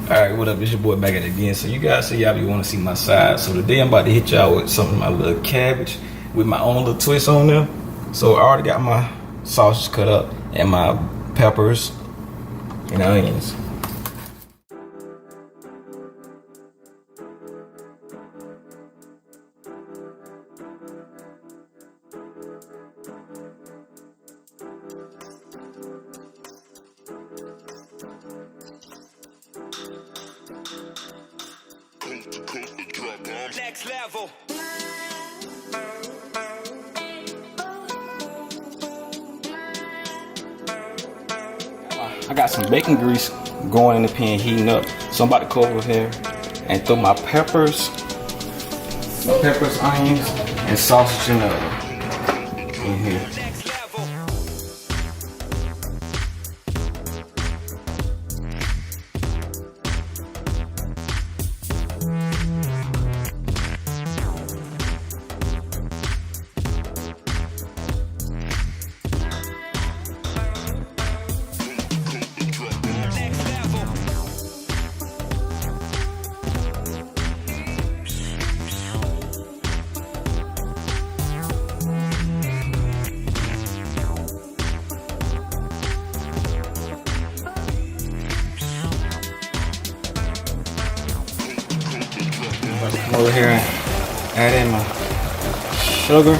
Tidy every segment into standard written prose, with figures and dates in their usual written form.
Alright, what up? It's your boy back at it again. So you guys say y'all be want to see my side. So today I'm about to hit y'all with something, my little cabbage with my own little twist on there. So I already got my sausage cut up and my peppers and onions. Next level. I got some bacon grease going in the pan heating up. So I'm about to go over here and throw my peppers, onions, and sausage in here. Come over here and add in my sugar.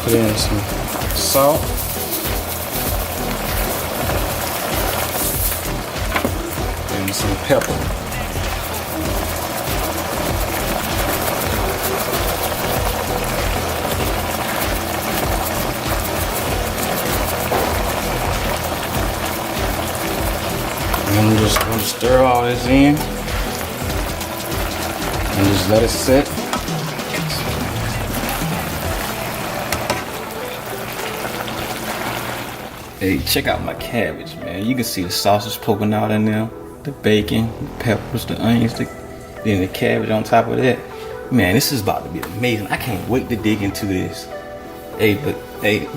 Put in some salt. And some pepper. And I'm just going to stir all this in and just let it sit. Hey, check out my cabbage, man. You can see the sausage poking out in there, the bacon, the peppers, the onions, then the cabbage on top of that. Man, this is about to be amazing. I can't wait to dig into this. Hey,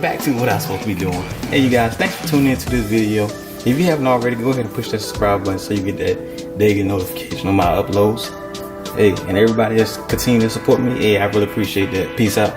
back to what I'm supposed to be doing. Hey, you guys, thanks for tuning into this video. If you haven't already, go ahead and push that subscribe button so you get that daily notification on my uploads. Hey, and everybody that's continuing to support me, hey, I really appreciate that. Peace out.